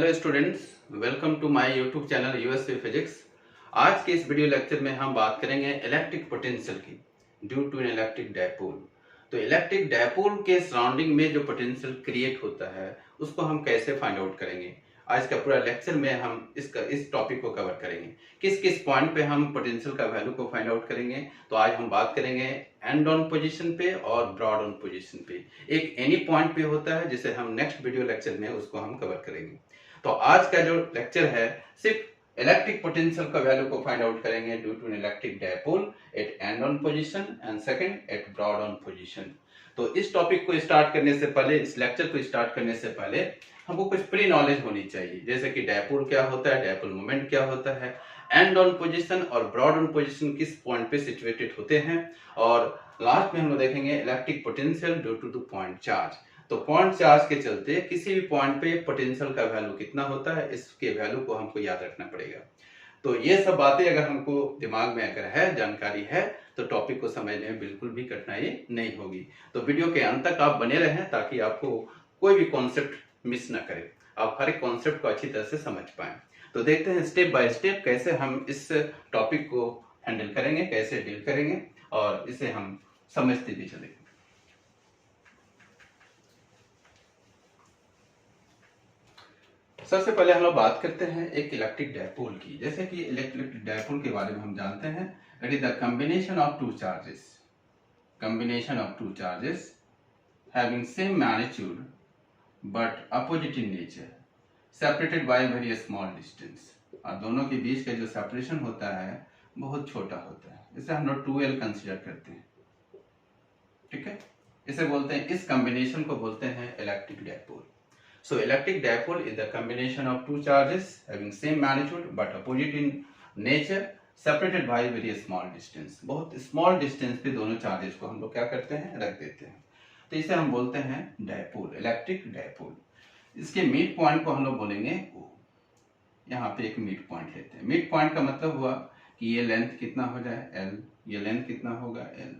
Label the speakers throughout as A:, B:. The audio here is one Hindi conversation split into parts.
A: Hello students, welcome to my YouTube channel USA physics. आज के इस वीडियो लेक्चर में हम बात करेंगे इलेक्ट्रिक पोटेंशियल की due to an electric dipole. तो इलेक्ट्रिक डायपोल के सराउंडिंग में जो पोटेंशियल क्रिएट होता है उसको हम कैसे फाइंड आउट करेंगे। आज का पूरा लेक्चर में हम इस टॉपिक को कवर करेंगे। किस किस पॉइंट पे हम पोटेंशियल का वैल्यू को फाइंड आउट करेंगे। तो आज हम बात करेंगे एंड ऑन पोजीशन पे और ब्रॉड ऑन पोजीशन पे। एक एनी पॉइंट पे होता है जिसे हम नेक्स्ट वीडियो लेक्चर में उसको हम कवर करेंगे। तो आज का जो लेक्चर है सिर्फ इलेक्ट्रिक पोटेंशियल का वैल्यू को फाइंड आउट करेंगे due to an electric dipole at end on position and second at broad on position. तो इस टॉपिक को स्टार्ट करने से पहले, इस लेक्चर को स्टार्ट करने से पहले हमको कुछ प्री नॉलेज होनी चाहिए, जैसे कि डायपोल क्या होता है, डायपोल मोमेंट क्या होता है, एंड ऑन पोजीशन और ब्रॉड ऑन पोजीशन किस पॉइंट पे सिचुएटेड होते हैं, और लास्ट में हम लोग देखेंगे electric potential due to the point charge. तो पॉइंट चार्ज के चलते किसी भी पॉइंट पे पोटेंशियल का वैल्यू कितना होता है, इसके वैल्यू को हमको याद रखना पड़ेगा। तो ये सब बातें अगर हमको दिमाग में अगर है, जानकारी है, तो टॉपिक को समझने में बिल्कुल भी कठिनाई नहीं होगी। तो वीडियो के अंत तक आप बने रहें ताकि आपको कोई भी कॉन्सेप्ट मिस ना करें, आप हर एक कॉन्सेप्ट को अच्छी तरह से समझ पाएं। तो देखते हैं स्टेप बाय स्टेप कैसे हम इस टॉपिक को हैंडल करेंगे, कैसे डील करेंगे और इसे हम समझते भी चलेंगे। सबसे पहले हम लोग बात करते हैं एक इलेक्ट्रिक डायपोल की। जैसे कि इलेक्ट्रिक डायपोल के बारे में हम जानते हैं, it is the combination of two charges having same magnitude but opposite in nature separated by very small distance. और दोनों के बीच का जो सेपरेशन होता है बहुत छोटा होता है, इसे हम लोग 2L कंसीडर करते हैं। ठीक है, इसे बोलते हैं, इस कॉम्बिनेशन को बोलते हैं electric dipole. So electric dipole is the combination of two charges having same magnitude but opposite in nature separated by very small distance। बहुत small distance पे दोनों चार्जेस को हम लोग क्या करते हैं, रख देते हैं। तो इसे हम बोलते हैं डायपोल, इलेक्ट्रिक डायपोल। इसके मिड पॉइंट को हम लोग बोलेंगे O। यहाँ पे एक मिड पॉइंट लेते हैं। मिड पॉइंट का मतलब हुआ कि ये लेंथ कितना हो जाए L, ये लेंथ कितना होगा L।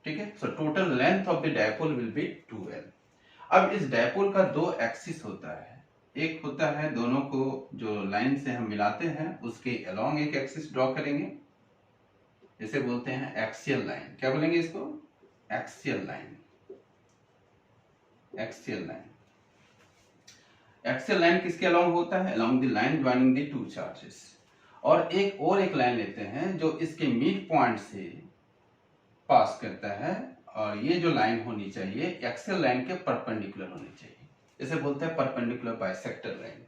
A: ठीक है, so total length of the dipole will be 2L। अब इस डायपोल का दो एक्सिस होता है, एक होता है दोनों को जो लाइन से हम मिलाते हैं उसके अलोंग एक एक्सिस ड्रॉ करेंगे, इसे बोलते हैं एक्सियल लाइन। क्या बोलेंगे इसको? Axial line. Axial line, axial line किसके अलोंग होता है? Along the line joining the two charges. और एक लाइन लेते हैं जो इसके मिड पॉइंट से पास करता है, और ये जो लाइन होनी चाहिए एक्सियल लाइन के परपेंडिकुलर होनी चाहिए, इसे बोलते हैं परपेंडिकुलर बाइसेक्टर लाइन।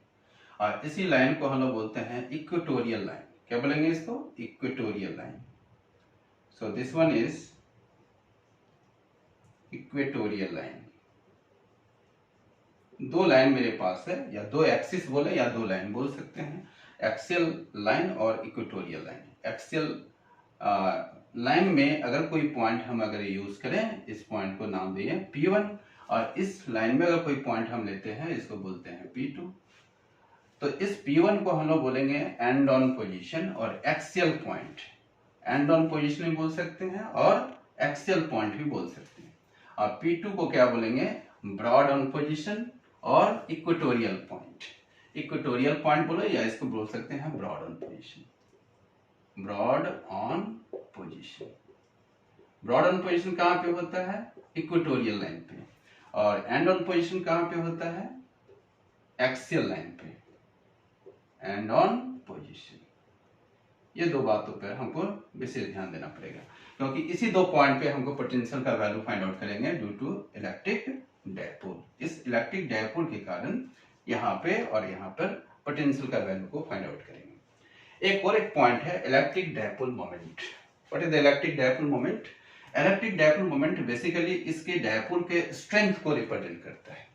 A: और इसी लाइन को हम लोग बोलते हैं इक्वेटोरियल लाइन। क्या बोलेंगे इसको? Equatorial line. So this one is equatorial line. दो लाइन मेरे पास है, या दो एक्सिस बोले या दो लाइन बोल सकते हैं, एक्सियल लाइन और इक्वेटोरियल लाइन। एक्सियल लाइन में अगर कोई पॉइंट हम अगर यूज करें, इस पॉइंट को नाम दिए P1, और इस लाइन में अगर कोई पॉइंट हम लेते हैं इसको बोलते हैं P2। तो इस P1 को हम लोग बोलेंगे एंड ऑन पोजीशन और axial point. And on position भी बोल सकते हैं और एक्सियल पॉइंट भी बोल सकते हैं। और P2 को क्या बोलेंगे? ब्रॉड ऑन पोजीशन और इक्वेटोरियल पॉइंट। इक्वेटोरियल पॉइंट बोलो या इसको बोल सकते हैं broad on position. Broad on position, broad on position कहां पे होता है? इक्वेटोरियल लाइन पे। और एंड ऑन पोजीशन कहां पे होता है? एक्सियल लाइन पे। एंड ऑन पोजीशन, ये दो बातों पर हमको विशेष ध्यान देना पड़ेगा, क्योंकि इसी दो पॉइंट पे हमको पोटेंशियल का वैल्यू फाइंड आउट करेंगे ड्यू टू इलेक्ट्रिक डायपोल। इस इलेक्ट्रिक डायपोल के कारण यहाँ पे और यहाँ पर पोटेंशियल का वैल्यू को फाइंड आउट करेंगे। एक पॉइंट है electric dipole moment. What is the electric dipole moment? Electric dipole moment basically इसके डायपोल के स्ट्रेंथ को रिप्रेजेंट करता है।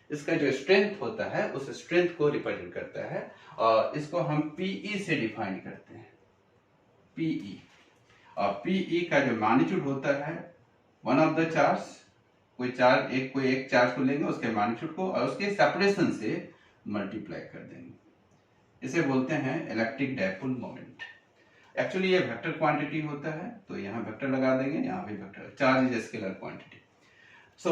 A: इसका जो स्ट्रेंथ होता है उस स्ट्रेंथ को रिप्रेजेंट करता है, और इसको हम Pe से डिफाइन करते हैं। Pe, और Pe का जो मैग्नीट्यूड होता है वन ऑफ द चार्ज, कोई एक चार्ज को लेंगे उसके मैग्नीट्यूड को और उसके सेपरेशन से मल्टीप्लाई कर देंगे, इसे बोलते हैं इलेक्ट्रिक डायपोल मोमेंट। एक्चुअली ये वेक्टर क्वांटिटी होता है, तो यहाँ वेक्टर लगा देंगे, यहाँ भी vector. Charge is scalar quantity, so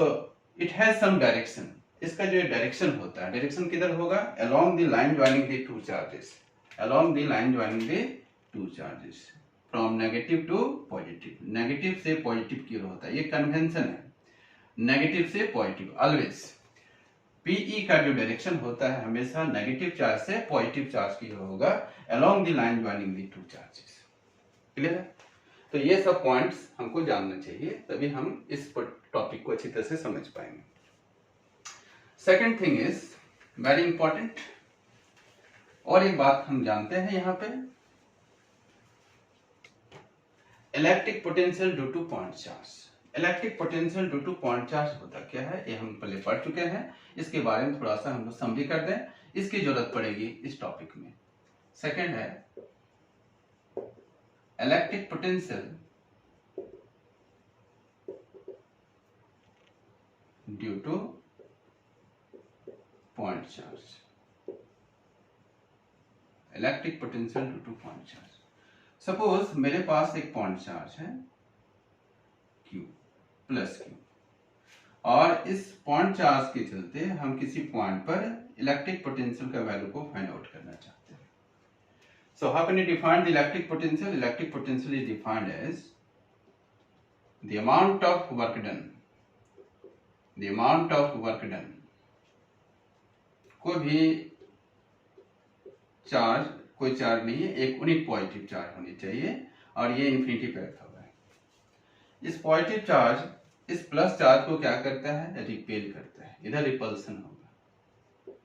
A: it has some direction. इसका जो डायरेक्शन होता है, डायरेक्शन किधर होगा, along the line joining the two charges, along the line joining the two charges from negative to positive, negative से पॉजिटिव की ओर होता है, ये कन्वेंशन है, नेगेटिव से पॉजिटिव ऑलवेज। पीई का जो डायरेक्शन होता है हमेशा नेगेटिव चार्ज से पॉजिटिव चार्ज की ओर होगा, along the line joining the two charges. Clear है? तो ये सब पॉइंट्स हमको जानना चाहिए, तभी हम इस टॉपिक को अच्छी तरह से समझ पाएंगे। Second thing is very important, और एक बात हम जानते हैं यहाँ पे, electric potential due two point charge. Electric potential due two point charge होता क्या है, ये हम पहले पढ़ चुके हैं, इसके बारे में थोड़ा सा हम लोग समरी कर दें, इसकी जरूरत पड़ेगी इस टॉपिक में। सेकेंड है electric potential due two point charge, electric potential due two point charge. Suppose मेरे पास एक पॉइंट चार्ज है Q प्लस Q, और इस पॉइंट चार्ज के चलते हम किसी पॉइंट पर इलेक्ट्रिक पोटेंशियल का वैल्यू को फाइंड आउट करना चाहते हैं। So how can you define the electric potential? Electric potential is defined as the amount of work done, the amount of work done। कोई भी चार्ज, कोई चार्ज नहीं है, एक यूनिट पॉजिटिव चार्ज होनी चाहिए, और ये इन्फिनिटी पे रखा हुआ है। इस पॉजिटिव चार्ज इस प्लस चार्ज को क्या करता है, रिपेल करता है, इधर रिपल्सन होगा,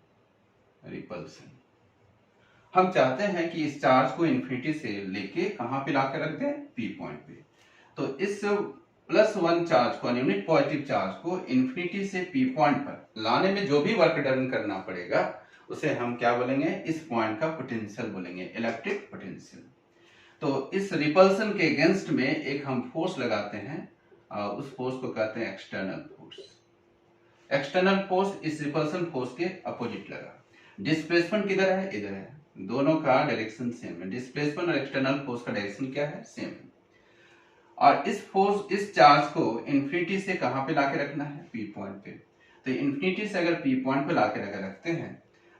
A: रिपल्सन। हम चाहते हैं कि इस चार्ज को इन्फिनिटी से लेके कहां पे लाकर रख दें, पी पॉइंट पे। तो इस प्लस वन चार्ज को, यूनिट पॉजिटिव चार्ज को इन्फिनिटी से पी पॉइंट पर लाने में जो भी वर्क डन करना पड़ेगा उसे हम क्या बोलेंगे, इस पॉइंट का पोटेंशियल बोलेंगे, इलेक्ट्रिक पोटेंशियल। तो इस रिपल्सन के अगेंस्ट में एक हम फोर्स लगाते हैं, उस फोर्स को कहते हैं एक्सटर्नल फोर्स। एक्सटर्नल फोर्स इस रिपल्सन फोर्स के अपोजिट लगा। डिस्प्लेसमेंट किधर है, इधर है, दोनों का डायरेक्शन सेम है। डिस्प्लेसमेंट और एक्सटर्नल फोर्स का डायरेक्शन क्या है, सेम है। और इस फोर्स, इस चार्ज को इन्फिनिटी से कहां पे लाके रखना है, पी पॉइंट पे। तो इन्फिनिटी से अगर पी पॉइंट पे लाके अगर रखते हैं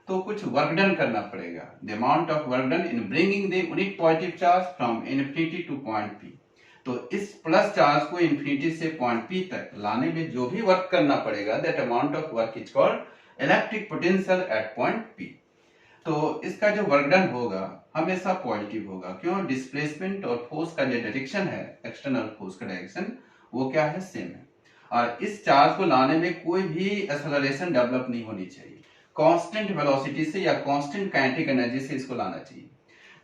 A: तो कुछ वर्क डन करना पड़ेगा, the amount of work done in bringing the unit positive charge from infinity two point P. तो इस प्लस चार्ज को इन्फिनिटी से पॉइंट पी तक लाने में जो भी वर्क करना पड़ेगा, that amount of work is called electric potential at point P. तो इसका जो वर्क डन होगा हमेशा पॉजिटिव होगा, क्यों, डिस्प्लेसमेंट और फोर्स का जो डायरेक्शन है, एक्सटर्नल फोर्स का डायरेक्शन, वो क्या है, सेम है। और इस चार्ज को लाने में कोई भी एक्सेलरेशन डेवलप नहीं होनी चाहिए, कांस्टेंट वेलोसिटी से या कांस्टेंट काइनेटिक एनर्जी से इसको लाना चाहिए।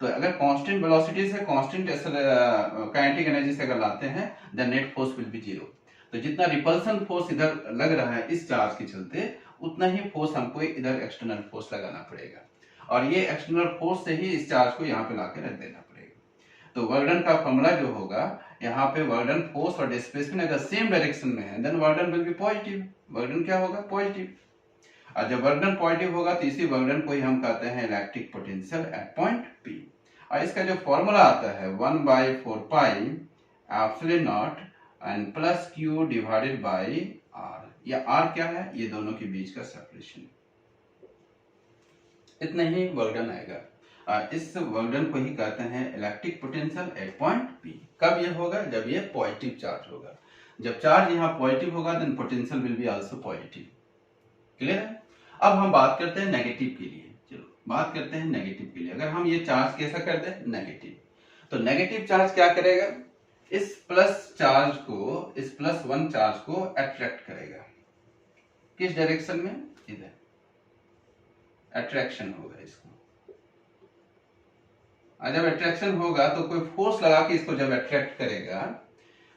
A: तो अगर कांस्टेंट वेलोसिटी से, कांस्टेंट काइनेटिक एनर्जी से अगर लाते हैं, then net force will be zero. तो जितना रिपल्सन फोर्स इधर लग रहा है इस चार्ज के चलते, उतना ही फोर्स हमको इधर एक्सटर्नल फोर्स लगाना पड़ेगा, और ये एक्सटर्नल फोर्स से ही इस चार्ज को यहाँ पे लाके रख देना पड़ेगा। तो वर्क डन का फॉर्मूला जो होगा, यहाँ पे वर्क डन, फोर्स और डिस्प्लेसमेंट अगर सेम डायरेक्शन में है, then work done will be positive, work done क्या होगा, पॉजिटिव। और जब वर्क डन पॉजिटिव होगा तो इसी वर्क डन को ही हम कहते हैं electric potential at point P. और इसका जो फॉर्मूला आता है 1/4 pi epsilon naught and plus Q divided by R. ये आर क्या है, ये दोनों के बीच का सेपरेशन, इतना ही वर्क डन आएगा। इस वर्क डन को ही कहते हैं electric potential at point P. कब ये होगा, जब ये पॉजिटिव चार्ज होगा। जब चार्ज यहाँ पॉजिटिव होगा then potential will be also positive. Clear है? अब हम बात करते हैं नेगेटिव के लिए। चलो बात करते हैं नेगेटिव के लिए। अगर हम ये चार्ज कैसा कर दें, नेगेटिव, तो नेगेटिव चार्ज क्या करेगा, इस प्लस चार्ज को, इस प्लस वन चार्ज को अट्रैक्ट करेगा। किस डायरेक्शन में, इधर अट्रैक्शन होगा इसको। और जब अट्रैक्शन होगा तो कोई फोर्स लगा के इसको जब अट्रैक्ट करेगा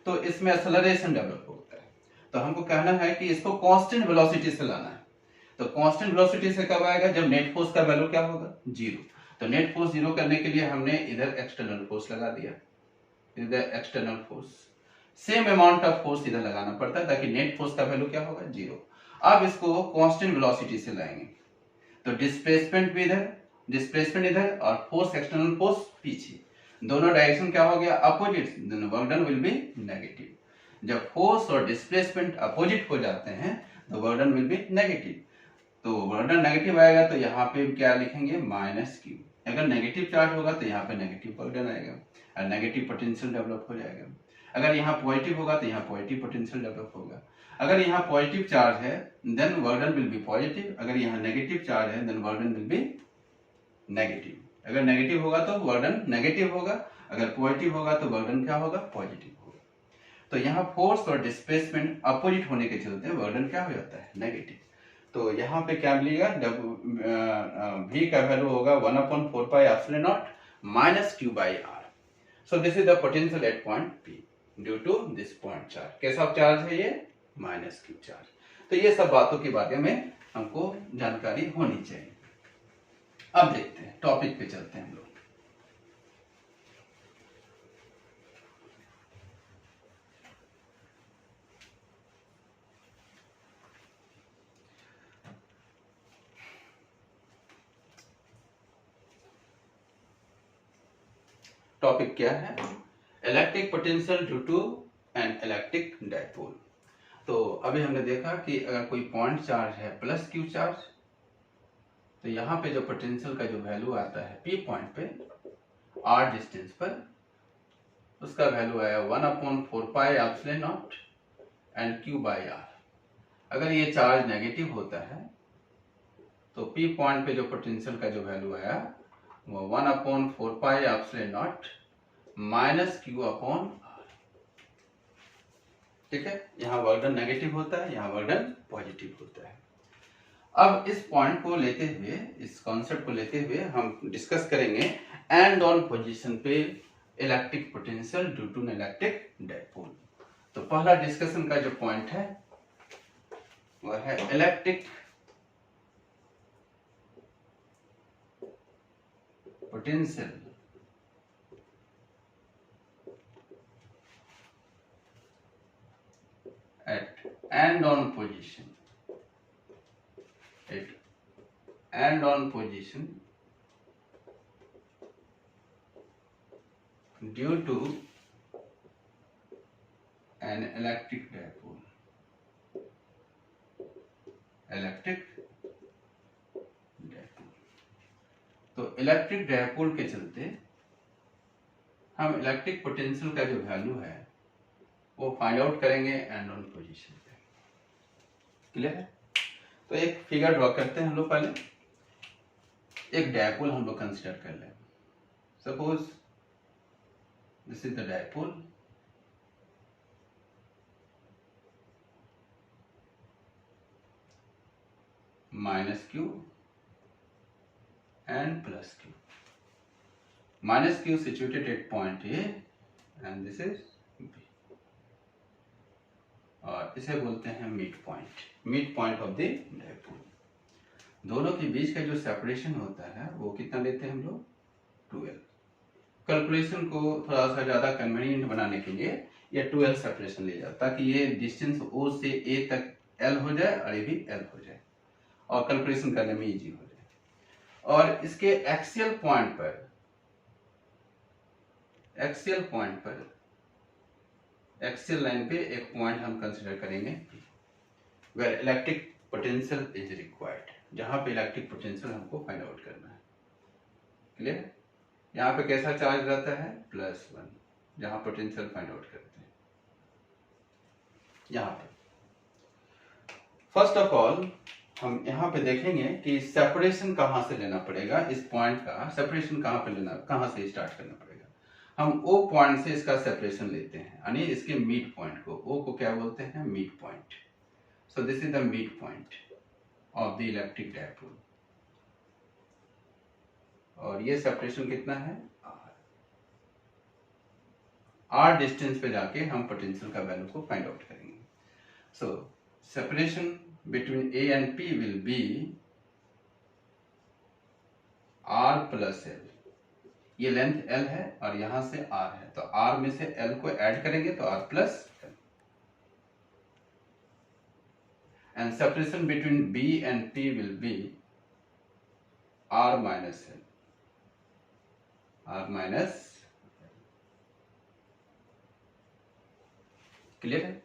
A: तो इसमें एक्सेलरेशन डेवलप होता है। तो हमको कहना है कि इसको कांस्टेंट वेलोसिटी से लाना है। तो कांस्टेंट वेलोसिटी से कब आएगा, जब नेट फोर्स का वैल्यू क्या होगा, जीरो। तो नेट फोर्स जीरो करने के लिए हमने इधर एक्सटर्नल फोर्स लगा दिया, इधर external force, same amount of force इधर लगाना पड़ता है ताकि नेट फोर्स का वैल्यू क्या होगा, जीरो। अब इसको कांस्टेंट वेलोसिटी से लाएंगे तो डिस्प्लेसमेंट भी इधर, डिस्प्लेसमेंट इधर, और फोर्स, एक्सटर्नल फोर्स पीछे, दोनों डायरेक्शन क्या हो गया, opposite, work done will be negative. जब फोर्स और डिस्प्लेसमेंट अपोजिट हो जाते हैं तो work done will be negative. तो वर्डन नेगेटिव आएगा तो यहाँ पे क्या लिखेंगे माइनस क्यू। अगर नेगेटिव चार्ज होगा तो यहाँ पे नेगेटिव वर्डन आएगा और नेगेटिव पोटेंशियल डेवलप हो जाएगा। अगर यहाँ पॉजिटिव होगा तो यहाँ पॉजिटिव पोटेंशियल डेवलप होगा। अगर यहाँ पॉजिटिव चार्ज है then work done will be positive, अगर यहाँ नेगेटिव चार्ज है then work done will be negative. अगर नेगेटिव होगा तो वर्डन नेगेटिव होगा, अगर पॉजिटिव होगा तो वर्डन क्या होगा पॉजिटिव होगा। तो यहाँ फोर्स और डिस्प्लेसमेंट अपोजिट होने के चलते वर्डन क्या हो जाता है नेगेटिव। तो यहाँ पे क्या मिलेगा v का वैल्यू होगा 1/4 epsilon naught minus q by r। So this is the potential at point p due to this point charge. कैसा चार्ज है ये माइनस q चार्ज। तो ये सब बातों के बारे में हमको जानकारी होनी चाहिए। अब देखते हैं टॉपिक पे चलते हैं हम लोग। टॉपिक क्या है electric potential due to an electric dipole. तो अभी हमने देखा कि अगर कोई पॉइंट चार्ज है प्लस क्यू चार्ज तो यहाँ पे जो पोटेंशियल का जो वैल्यू आता है पी पॉइंट पे आर डिस्टेंस पर उसका वैल्यू आया 1/4 epsilon naught and Q by R. अगर ये चार्ज नेगेटिव होता है तो पी पॉइंट पे जो पोटेंशियल का जो वैल्यू आया वो 1/4 epsilon naught minus Q upon R. ठीक है, यहाँ वर्डन नेगेटिव होता है, यहाँ वर्डन पॉजिटिव होता है। अब इस पॉइंट को लेते हुए, इस कॉन्सेप्ट को लेते हुए हम डिस्कस करेंगे एंड ऑन पोजीशन पे electric potential due to an electric dipole. तो पहला डिस्कशन का जो पॉइंट है वह है electric potential at and on position due to an electric dipole। तो इलेक्ट्रिक डायपोल के चलते हम इलेक्ट्रिक पोटेंशियल का जो वैल्यू है वो फाइंड आउट करेंगे एंड ऑन पोजीशन पे। क्लियर है? तो एक फिगर ड्रॉ करते हैं हम लोग। पहले एक डायपोल हम लोग कंसीडर कर लें। Suppose this is the dipole, minus Q and plus Q. Minus Q situated at point A and this is B, और इसे बोलते हैं mid point of the dipole. दोनों के बीच का जो सेपरेशन होता है वो कितना लेते हैं हम लोग 12। कैलकुलेशन को थोड़ा सा ज्यादा कन्वीनियंट बनाने के लिए ये 12 सेपरेशन ले जाता ताकि ये डिस्टेंस O से A तक L हो जाए और ये भी L हो जाए और कैलकुलेशन करने में इजी हो जाए। और इसके एक्सियल लाइन पे एक पॉइंट हम कंसीडर करेंगे where electric potential is required, जहां पे इलेक्ट्रिक पोटेंशियल हमको फाइंड आउट करना है। क्लियर? यहाँ पे कैसा चार्ज रहता है +1, जहां पोटेंशियल फाइंड आउट करते हैं। यहाँ पे फर्स्ट ऑफ ऑल हम यहाँ पे देखेंगे कि सेपरेशन कहाँ से लेना पड़ेगा। इस पॉइंट का सेपरेशन कहाँ पे लेना, कहाँ से स्टार्ट करना पड़ेगा। हम O पॉइंट से इसका सेपरेशन लेते हैं, यानी इसके मिड पॉइंट को, O को क्या बोलते हैं mid point. So this is the mid point of the electric dipole और ये सेपरेशन कितना है R डिस्टेंस पे जाके हम पोटेंशियल का वैल्यू को फाइंड आउट करेंगे। So separation between A and P will be R plus L। ये लेंथ L है और यहां से R है, तो R में से L को ऐड करेंगे तो R plus L। And separation between B and P will be R minus L। Clear है?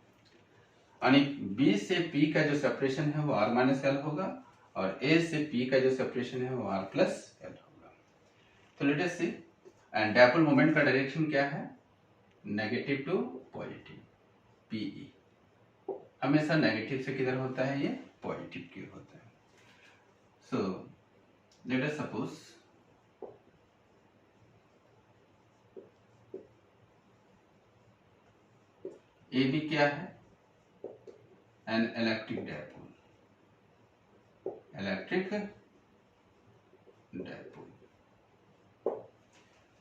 A: यानी B से P का जो सेपरेशन है वो R माइनस L होगा और ए से पी का जो सेपरेशन है वो आर प्लस एल होगा। तो let us see, and dipole moment का डायरेक्शन क्या है, नेगेटिव टू पॉजिटिव, पीई हमेशा नेगेटिव से किधर होता है, ये पॉजिटिव की होता है। So let us suppose A B क्या है, an electric dipole, electric dipole.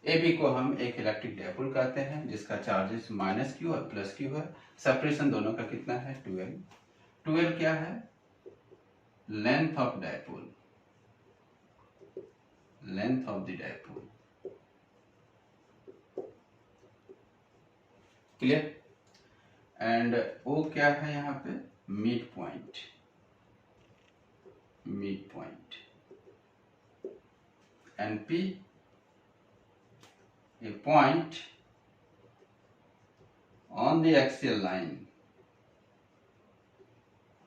A: A B को हम एक इलेक्ट्रिक डायपोल कहते हैं जिसका चार्जेस माइनस क्यू और प्लस क्यू है। सेपरेशन दोनों का कितना है, 12। 12 क्या है, length of dipole, length of the dipole, clear. And O क्या है यहाँ पे, midpoint, midpoint. And P a point on the axial line,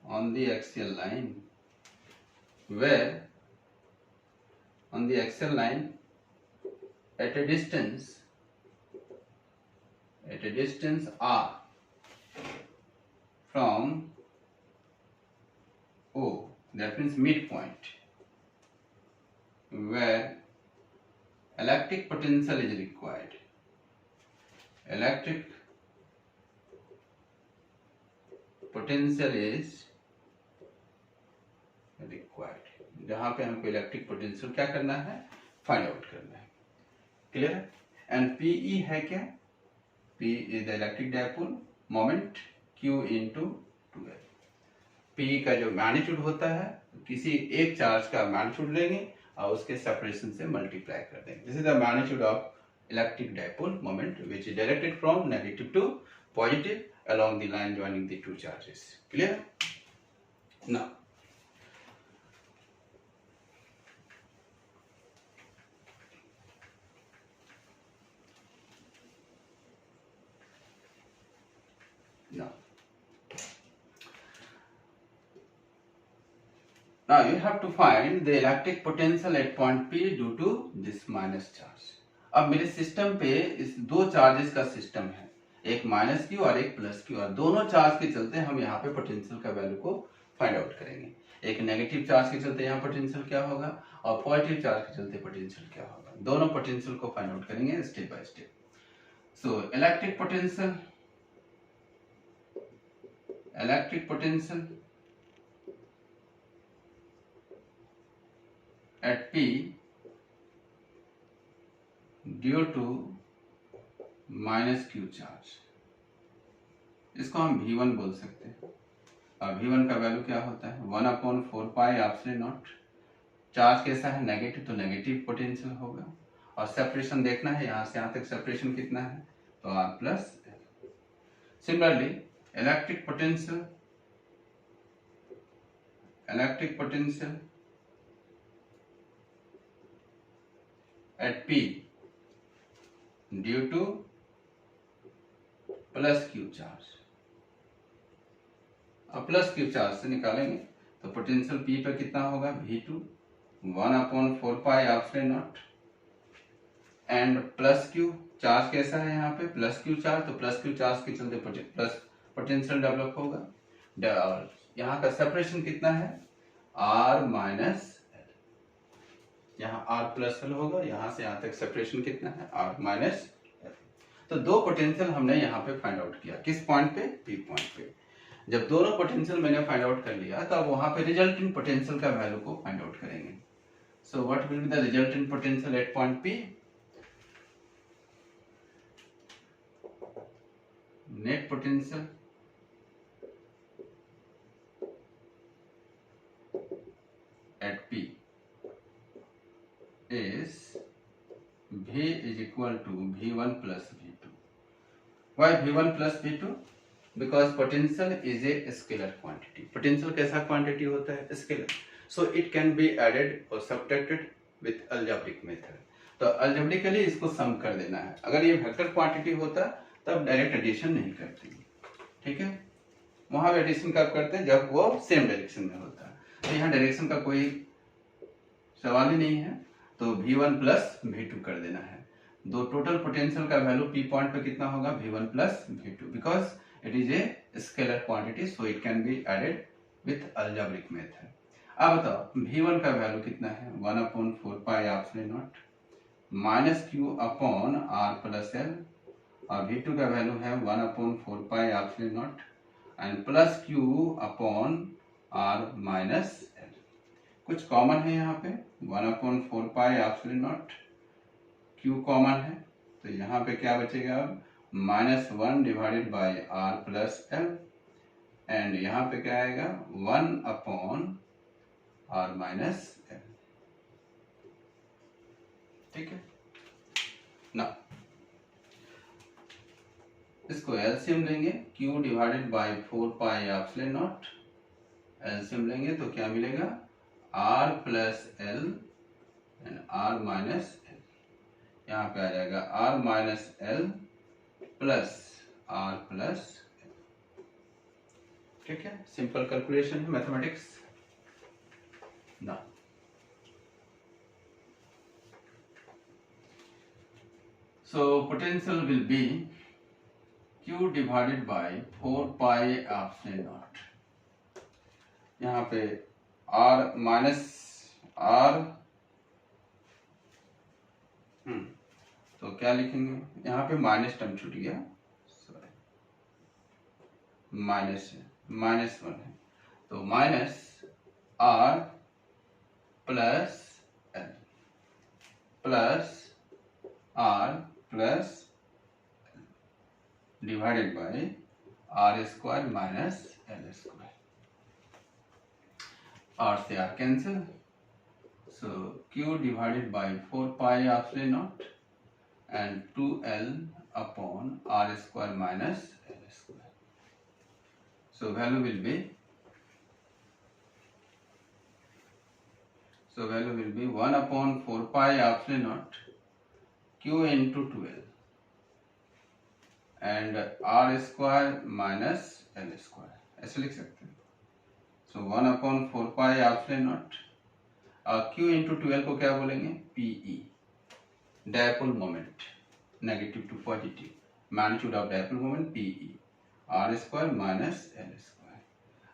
A: on the axial line, where on the axial line at a distance r from O, that means midpoint, where electric potential is required, electric potential is required, जहां पे हमको इलेक्ट्रिक पोटेंशियल क्या करना है, फाइंड आउट करना है, क्लियर है। एंड पीई है क्या, P is the electric dipole moment, Q into 2l। P का जो मैग्नीट्यूड होता है, किसी एक चार्ज का मैग्नीट्यूड लेंगे और उसके सेपरेशन से मल्टीप्लाई कर देंगे। This is the magnitude of electric dipole moment which is directed from negative to positive along the line joining the two charges, clear. Now Now you have to find the electric potential at point P due to this minus charge. अब मेरे सिस्टम पे इस दो चार्जेस का सिस्टम है, एक माइनस क्यू और एक प्लस क्यू, और दोनों चार्ज के चलते हम यहाँ पे पोटेंशियल का वैल्यू को फाइंड आउट करेंगे। एक नेगेटिव चार्ज के चलते यहाँ पोटेंशियल क्या होगा और पॉजिटिव चार्ज के चलते पोटेंशियल क्या होगा, दोनों पोटेंशियल को फाइंड आउट करेंगे step by step. So electric potential at P due to minus Q charge, इसको हम V1 बोल सकते हैं। और V1 का वैल्यू क्या होता है, 1/4 पाई एप्सिलॉन नॉट। चार्ज कैसा है, नेगेटिव, तो नेगेटिव पोटेंशियल होगा। और सेपरेशन देखना है, यहाँ से यहाँ तक सेपरेशन कितना है, तो R plus L। Similarly electric potential at P due to plus Q charge. अब प्लस क्यू चार्ज से निकालेंगे तो पोटेंशियल P पर कितना होगा, V2 1/4 pi epsilon naught. And plus Q charge कैसा है यहाँ पे, प्लस क्यू चार्ज, तो प्लस क्यू चार्ज के चलते प्लस पोटेंशियल डेवलप होगा। और यहाँ का सेपरेशन कितना है, R माइनस, यहाँ R प्लस एल होगा, यहाँ से यहाँ तक सेपरेशन कितना है, R माइनस एल। तो दो पोटेंशियल हमने यहाँ पे फाइंड आउट किया, किस पॉइंट पे, P पॉइंट पे। जब दोनों पोटेंशियल मैंने फाइंड आउट कर लिया तो अब वहां पे रिजल्टेंट पोटेंशियल का वैल्यू को फाइंड आउट करेंगे। So what will be the resultant potential at point P, net potential at P is V is equal to V1 plus V2. Why V1 plus V2? Because potential is a scalar quantity. Potential कैसा quantity होता है, scalar. So it can be added or subtracted with algebraic method. तो algebraically इसको sum कर देना है। अगर ये वेक्टर क्वांटिटी होता तब डायरेक्ट एडिशन नहीं करते, ठीक है। वहां एडिशन कब करते हैं, जब वो सेम डायरेक्शन में होता है। तो यहाँ डायरेक्शन का कोई सवाल ही नहीं है, तो V1 प्लस V2 कर देना है। दो टोटल पोटेंशियल का वैल्यू P पॉइंट पे कितना होगा, V1 plus V2, because it is a scalar quantity so it can be added with algebraic method. अब बताओ V1 का वैल्यू कितना है, 1/4 pi epsilon naught minus Q upon R plus L, और V2 का वैल्यू है 1/4 pi epsilon naught and plus Q upon R minus L। कुछ कॉमन है यहाँ पे, 1/4 pi epsilon not, Q common है, तो यहाँ पे क्या बचेगा अब, -1 divided by R plus L, and यहाँ पे क्या आएगा 1/R माइनस L। ठीक है ना, इसको एलसीएम लेंगे, Q divided by 4 pi epsilon not, LCM लेंगे तो क्या मिलेगा, R plus L and R minus L, यहाँ पे आ जाएगा R minus L plus R plus L। ठीक है, सिंपल कैलकुलेशन है मैथमेटिक्स ना। So potential will be Q divided by 4 pi epsilon naught, यहाँ पे R माइनस R, तो क्या लिखेंगे, यहाँ पे माइनस टर्म छूट गया, सॉरी -1 है, तो minus R plus L plus R plus divided by R square minus L square, R से R cancel, so Q divided bye 4 pi epsilon naught and 2L upon R square minus L square, so value will be 1/4 pi epsilon not Q into 2L and R square minus L square, ऐसे लिख सकते हैं। सो 1/4 pi epsilon not, Q into 2L को क्या बोलेंगे, PE, dipole moment, negative to positive, magnitude of dipole moment PE, R square minus L square,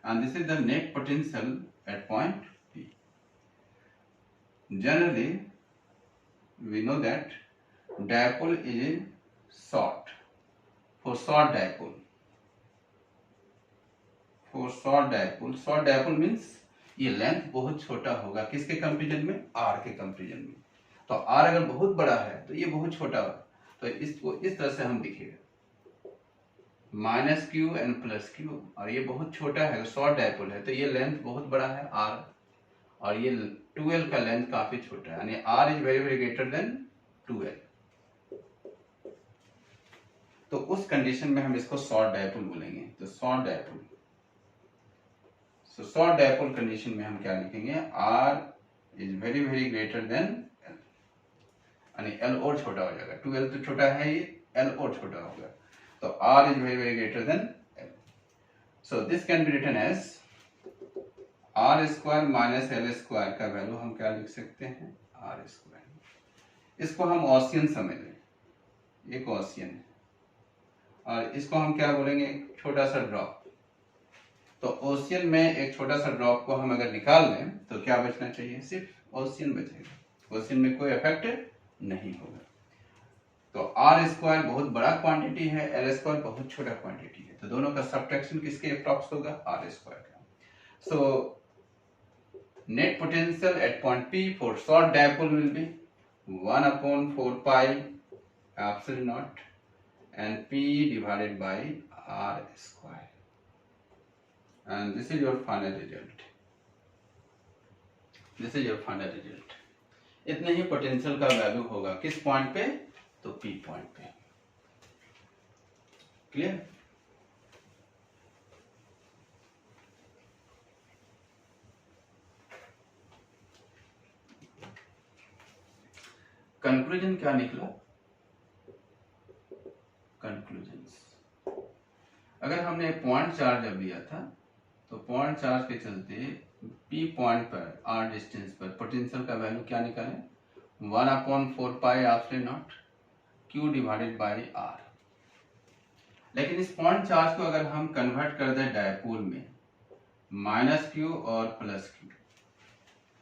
A: and this is the net potential at point P। Generally we know that dipole is in short, for short dipole means ये लेंथ बहुत छोटा होगा, किसके कंपेरिजन में, R के कंपेरिजन में, तो R अगर बहुत बड़ा है तो ये बहुत छोटा होगा, तो इसको इस तरह से हम लिखेगा -Q एंड प्लस Q, और ये बहुत छोटा है, शॉर्ट डायपोल है, तो ये लेंथ बहुत बड़ा है R, और ये 2L का लेंथ काफी छोटा है, यानी R is very very greater then 2L, तो उस कंडीशन में हम इसको शॉर्ट डायपोल बोलेंगे। तो शॉर्ट डायपोल कंडीशन में हम क्या लिखेंगे, R is very very greater then L, यानी L और छोटा हो जाएगा, 2L तो छोटा है, ये L और छोटा होगा, तो R is very very greater then L, so this can be written as R square minus L square का वैल्यू हम क्या लिख सकते हैं, R स्क्वायर, इसको हम ऑसियन समझ लें, एक ऑसियन है, और इसको हम क्या बोलेंगे, छोटा सा ड्रॉप, तो ओशियन में एक छोटा सा ड्रॉप को हम अगर निकाल लें तो क्या बचना चाहिए, सिर्फ ओशियन बचेगा, ओशियन में कोई इफेक्ट नहीं होगा। तो R स्क्वायर बहुत बड़ा क्वांटिटी है, L स्क्वायर बहुत छोटा क्वांटिटी है, तो दोनों का सब्ट्रैक्शन किसके अप्रॉक्स होगा, R स्क्वायर का। सो net potential at point P for short dipole will be 1/4 pi epsilon not and P divided by R square, and this is your final result, इतने ही पोटेंशियल का वैल्यू होगा किस पॉइंट पे, तो P पॉइंट पे, क्लियर। कंक्लूजन क्या निकला, कंक्लूजन्स, अगर हमने पॉइंट चार्ज जब लिया था तो पॉइंट चार्ज के चलते पी पॉइंट पर आर डिस्टेंस पर पोटेंशियल का वैल्यू क्या निकालें, 1/4 pi epsilon naught Q divided by R. लेकिन इस पॉइंट चार्ज को अगर हम कन्वर्ट कर दें डायपोल में, माइनस क्यू और प्लस क्यू,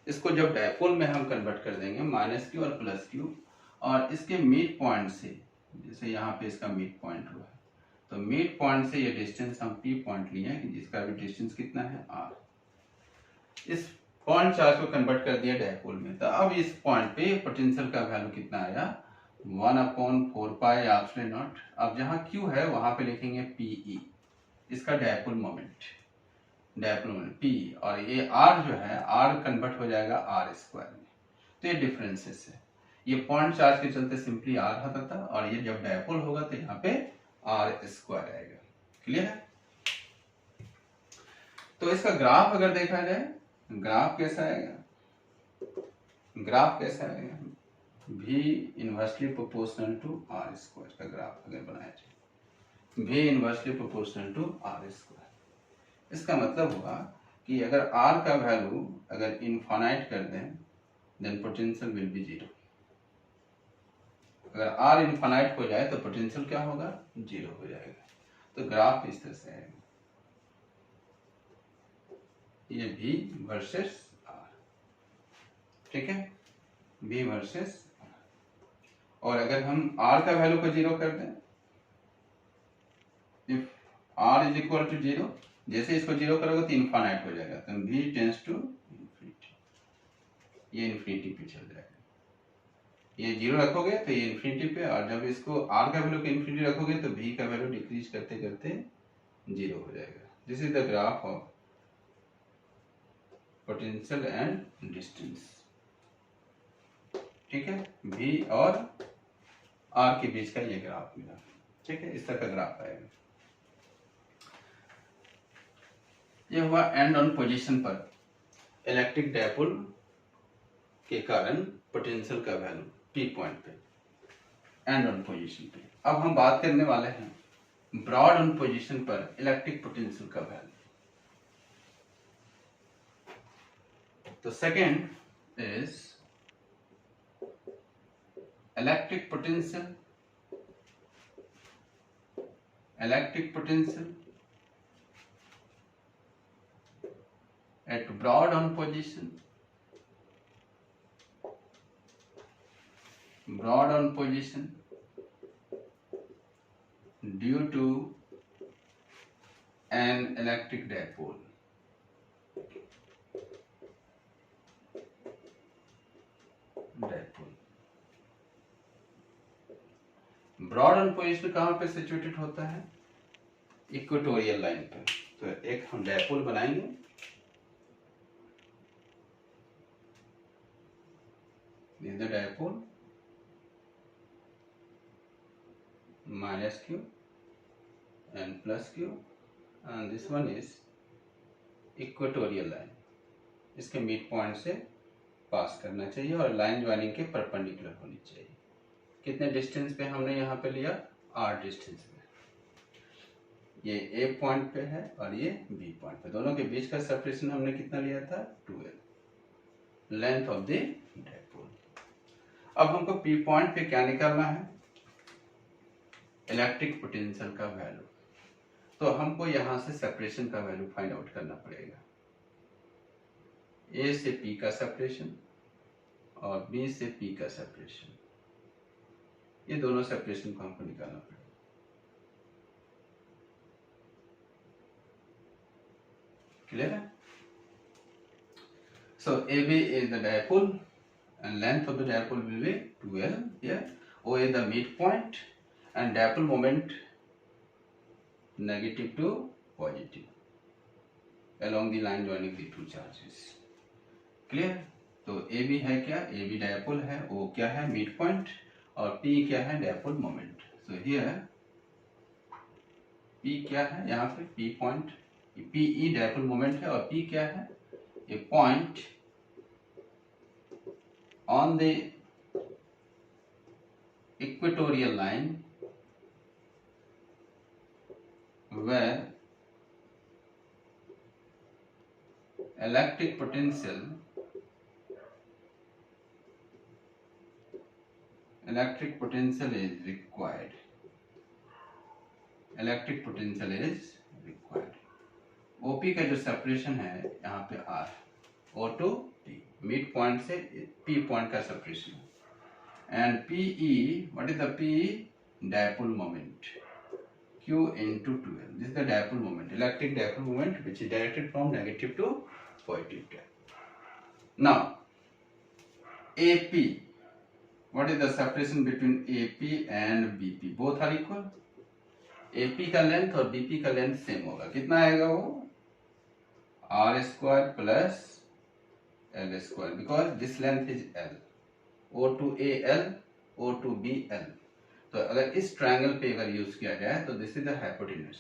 A: इसको जब डायपोल में हम कन्वर्ट कर देंगे माइनस क्यू और प्लस क्यू, और इसके मिड पॉइंट से, जैसे यहाँ पे इसका मिड पॉइंट हुआ है, तो मिड पॉइंट से ये डिस्टेंस हम पी पॉइंट लिए हैं, जिसका भी डिस्टेंस कितना है आर। इस पॉइंट चार्ज को कन्वर्ट कर दिया डायपोल में, तो अब इस पॉइंट पे पोटेंशियल का वैल्यू कितना आया, 1/4 पाई एप्सिलॉन नॉट। अब जहाँ क्यू है वहां पे लिखेंगे पीई, इसका dipole moment, dipole moment P, और ये आर जो है आर कन्वर्ट हो जाएगा आर स्क्वायर में। तो ये डिफरेंसेस है। ये पॉइंट चार्ज के चलते सिंपली आर होता था, और ये जब डायपोल होगा तो यहाँ पे आर स्क्वायर आएगा। क्लियर है? तो इसका ग्राफ अगर देखा जाए, ग्राफ कैसा आएगा, ग्राफ कैसा आएगा, v inversely proportional to R square का ग्राफ अगर बनाया जाए, v inversely proportional to R square. इसका मतलब हुआ कि अगर r का वैल्यू अगर इनफाइनाइट कर दें, then potential will be zero. अगर r इनफाइनाइट हो जाए तो पोटेंशियल क्या होगा, जीरो हो जाएगा। तो ग्राफ इस तरह से आएगा, ये v वर्सेस r, ठीक है, v वर्सेस r। और अगर हम r का वैल्यू को जीरो कर दें, if r is equal to zero, जैसे इसको जीरो करोगे तो इनफाइनाइट हो जाएगा, तो v टेंड्स टू इन्फिनिटी, ये इन्फिनिटी पे चल जाएगा। ये जीरो रखोगे तो ये इन्फिनिटी पे, और जब इसको r का वैल्यू को इन्फिनिटी रखोगे तो v का वैल्यू डिक्रीज करते करते जीरो हो जाएगा। This is the graph of potential and distance, ठीक है, v और r के बीच का ये ग्राफ मिला, ठीक है, इस तरह का ग्राफ आएगा। ये हुआ एंड ऑन पोजीशन पर इलेक्ट्रिक डायपोल के कारण पोटेंशियल का वैल्यू पी पॉइंट पे, एंड ऑन पोजीशन पे। अब हम बात करने वाले हैं ब्रॉड ऑन पोजीशन पर इलेक्ट्रिक पोटेंशियल का वैल्यू। तो second is electric potential at broad on position due to an electric dipole. Broad on position कहां पे सिचुएटेड होता है, इक्वेटोरियल लाइन पे। तो एक हम डायपोल बनाएंगे, this is the dipole, minus q and plus q, and this one is equatorial line. इसके मिड पॉइंट से पास करना चाहिए और लाइन ज्वाइनिंग के परपेंडिकुलर होनी चाहिए। कितने डिस्टेंस पे हमने यहाँ पे लिया, r डिस्टेंस पे। ये a पॉइंट पे है और ये b पॉइंट पे, दोनों के बीच का सेपरेशन हमने कितना लिया था, 12, लेंथ ऑफ द डायपोल। अब हमको p पॉइंट पे क्या निकालना है, इलेक्ट्रिक पोटेंशियल का वैल्यू। तो हमको यहाँ से सेपरेशन का वैल्यू फाइंड आउट करना पड़ेगा। a से p का सेपरेशन और b से p का सेपरेशन, ये दोनों सेपरेशन को हमको निकालना पड़ेगा। क्लियर है? सो AB is the dipole and length of the dipole will be 12 here. O is the midpoint and dipole moment negative to positive along the line joining the two charges. Clear? तो AB है क्या, AB डायपोल है, O क्या है, मिड पॉइंट, और P क्या है, dipole moment. So here P क्या है, यहाँ पे P point, PE dipole moment है, और P क्या है, a point on the equatorial line where electric potential is required. Electric potential is required. OP का जो सेपरेशन है यहाँ पे R, O to P, midpoint से पी पॉइंट का सेपरेशन है। And PE, what is the PE? Dipole moment, q into 2l, this is the dipole moment, electric dipole moment which is directed from negative to positive. Now AP, what is the separation between AP and BP? Both are equal. AP का लेंथ और BP का लेंथ सेम होगा। कितना आएगा वो? r square plus l square, because this length is l, O to A l, O to B l। तो अगर इस ट्रायंगल पे अगर यूज किया जाए तो this is the hypotenuse,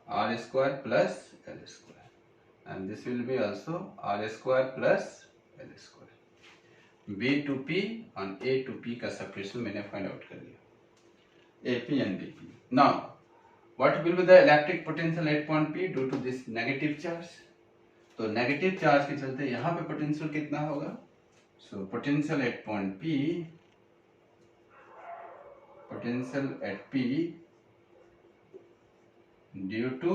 A: r square plus l square, and this will be also r square plus l square। B to P and A to P का सेपरेशन मैंने फाइंड आउट कर लिया, AP and BP। Now what will be the electric potential at point P due to this negative charge? तो नेगेटिव चार्ज के चलते यहाँ पे पोटेंशियल कितना होगा? सो potential at point P, potential at P due to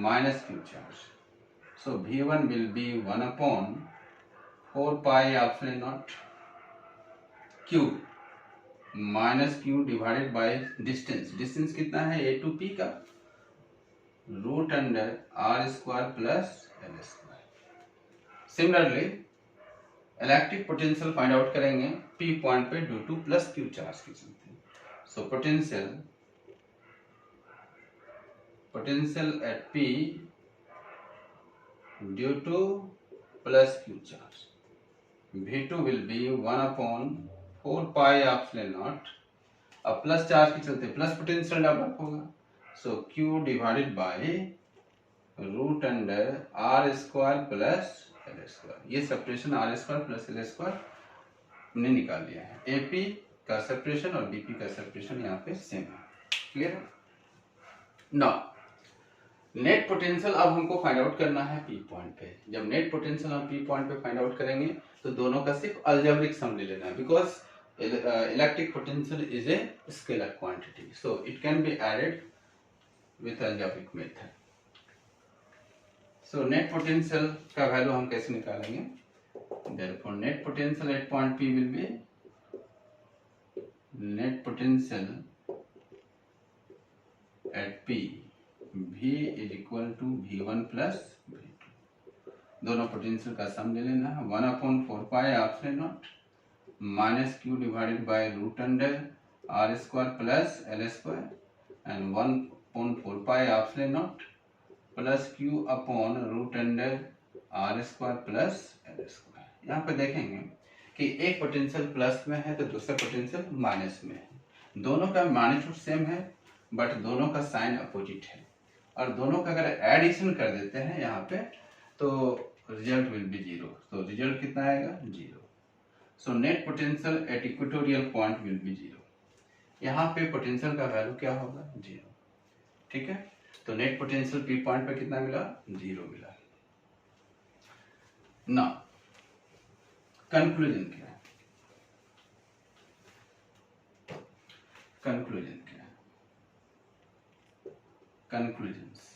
A: minus q charge. So V1 will be 1 upon 4 pi epsilon naught q minus q divided by distance। distance कितना है A to P का? Root under r square plus l square। Similarly electric potential find out करेंगे P पॉइंट पे due to plus Q charge के चलते। So potential at P due to plus Q charge, V2 will be 1 upon 4 pi epsilon naught. अब प्लस चार्ज के चलते प्लस पोटेंशियल डेवलप होगा, so Q divided by root under r square plus l square. ये separation r square plus l square हमने निकाल लिया है। AP का सेपरेशन और BP का सेपरेशन यहाँ पे सेम है। क्लियर? नाउ नेट पोटेंशियल अब हमको फाइंड आउट करना है P पॉइंट पे। जब नेट पोटेंशियल हम P पॉइंट पे फाइंड आउट करेंगे तो दोनों का सिर्फ अलजेब्रिक सम ले लेना है, because electric potential is a scalar quantity, so it can be added with algebraic method. So net potential का वैल्यू हम कैसे निकालेंगे? Therefore net potential at point P will be net potential at P V is equal to V1 plus V2। दोनों पोटेंशियल का सम ले लेना है। 1 upon 4 pi epsilon naught minus Q divided by root under r square plus l square and 1 upon 4 pi epsilon naught plus Q upon root under r square plus l square. यहाँ पे देखेंगे कि एक पोटेंशियल प्लस में है तो दूसरा पोटेंशियल माइनस में है। दोनों का मैग्नीट्यूड सेम है बट दोनों का साइन अपोजिट है, और दोनों का अगर एडिशन कर देते हैं यहाँ पे तो रिजल्ट विल बी जीरो। तो रिजल्ट कितना आएगा? Zero. So net potential at equatorial point will be zero. यहाँ पे पोटेंशियल का वैल्यू क्या होगा? जीरो। ठीक है, तो नेट पोटेंशियल पी पॉइंट पे कितना मिला? जीरो मिला। ना कंक्लूजन क्या है? कंक्लूजन क्या है? कंक्लूजन्स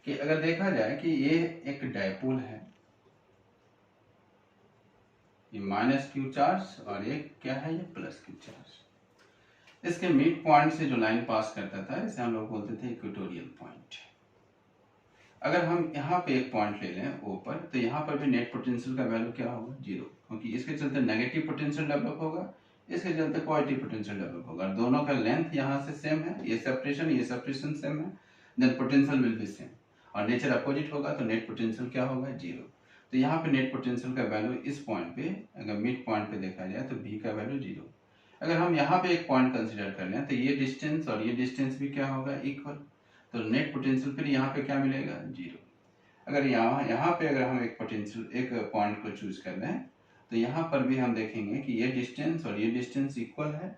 A: कि अगर देखा जाए कि ये एक डायपोल है, ये माइनस क्यू चार्ज और ये क्या है? ये प्लस क्यू चार्ज। इसके मिड पॉइंट से जो लाइन पास करता था इसे हम लोग बोलते थे इक्वेटोरियल पॉइंट। अगर हम यहाँ पे एक पॉइंट ले लें ऊपर तो यहाँ पर भी नेट पोटेंशियल का वैल्यू क्या होगा? जीरो, क्योंकि इसके चलते नेगेटिव पोटेंशियल डेवलप होगा, इसके चलते पॉजिटिव पोटेंशियल डेवलप होगा। दोनों का लेंथ यहाँ से सेम है, ये सेपरेशन सेम है, then potential will be same, और नेचर अपोजिट होगा तो नेट पोटेंशियल क्या होगा? जीरो। तो यहाँ पे नेट पोटेंशियल का वैल्यू इस पॉइंट पे अगर मिड पॉइंट पे देखा जाए तो V का वैल्यू जीरो। अगर हम यहाँ पे एक पॉइंट कंसिडर कर लें तो ये डिस्टेंस और ये डिस्टेंस भी क्या होगा? इक्वल। तो नेट पोटेंशियल फिर यहाँ पे क्या मिलेगा? जीरो। अगर यहाँ पे अगर हम एक पॉइंट को चूज कर लें तो यहाँ पर भी हम देखेंगे कि ये डिस्टेंस और ये डिस्टेंस इक्वल है,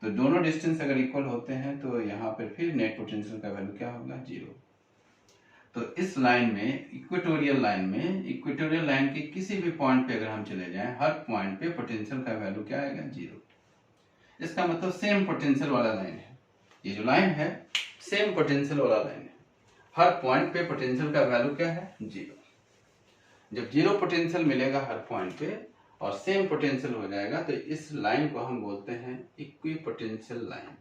A: तो दोनों डिस्टेंस अगर इक्वल होते हैं तो यहाँ पर फिर नेट पोटेंशियल का वैल्यू क्या होगा? जीरो। तो इस लाइन में, इक्वेटोरियल लाइन के किसी भी पॉइंट पे अगर हम चले जाएं, हर पॉइंट पे पोटेंशियल का वैल्यू क्या आएगा? 0। इसका मतलब सेम पोटेंशियल वाला लाइन है। ये जो लाइन है सेम पोटेंशियल वाला लाइन है। हर पॉइंट पे पोटेंशियल का वैल्यू क्या है? 0। जब 0 पोटेंशियल मिलेगा हर पॉइंट पे और सेम पोटेंशियल हो जाएगा तो इस लाइन को हम बोलते हैं इक्विपोटेंशियल लाइन।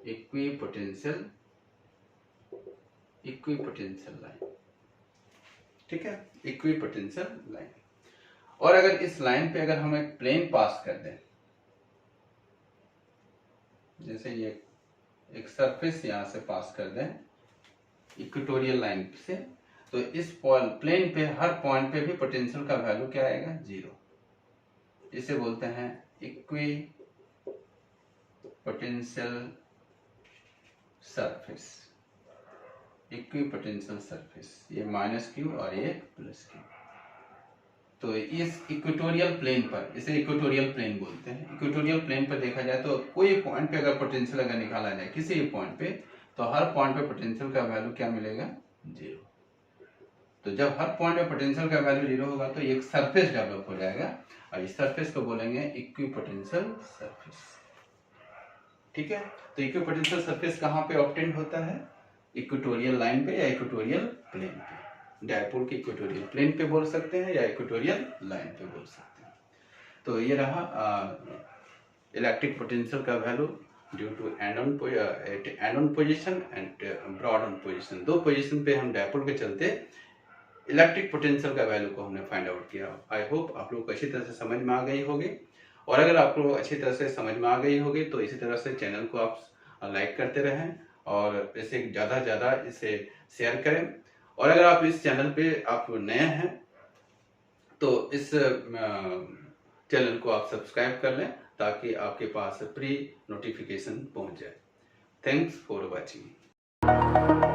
A: इक्विपोटेंशियल लाइन, ठीक है, इक्विपोटेंशियल लाइन। और अगर इस लाइन पे अगर हम एक प्लेन पास कर दें, जैसे ये एक सरफेस यहां से पास कर दें इक्वेटोरियल लाइन से, तो इस प्लेन पे हर पॉइंट पे भी पोटेंशियल का वैल्यू क्या आएगा? 0। इसे बोलते हैं इक्विपोटेंशियल सरफेस। इक्विपोटेंशियल सरफेस, ये -q और ये +q। तो इस इक्वेटोरियल प्लेन पर, इसे इक्वेटोरियल प्लेन बोलते हैं। इक्वेटोरियल प्लेन पर देखा जाए तो कोई पॉइंट पे अगर पोटेंशियल अगर निकाला जाए किसी भी पॉइंट पे, तो हर पॉइंट पे पोटेंशियल का वैल्यू क्या मिलेगा? 0। तो जब हर पॉइंट पे पोटेंशियल का वैल्यू 0 होगा तो एक सरफेस डेवलप हो जाएगा और इस सरफेस को बोलेंगे इक्विपोटेंशियल सरफेस, ठीक है। तो इक्विपोटेंशियल सरफेस कहाँ पे ऑब्टेन होता है? इक्वेटोरियल लाइन पे या इक्वेटोरियल प्लेन पे। डायपोल के इक्वेटोरियल प्लेन पे बोल सकते हैं या इक्वेटोरियल लाइन पे बोल सकते हैं। तो ये रहा इलेक्ट्रिक पोटेंशियल का value due to end on position and broad on position. 2 position पे हम डायपोल के चलते इलेक्ट्रिक पोटेंशियल का वैल्यू को हमने फाइंड आउट किया। आई होप आप लोग को अच्छी तरह से समझ में आ गई होगी, और अगर आप लोग अच्छी तरह से समझ में आ गई होगी तो इसी तरह से चैनल को आप लाइक करते रहें और इसे ज़्यादा से ज़्यादा इसे शेयर करें। और अगर आप इस चैनल पे आप नए हैं तो इस चैनल को आप सब्सक्राइब कर लें ताकि आपके पास प्री नोटिफिकेशन पहुंच जाए। Thanks for watching.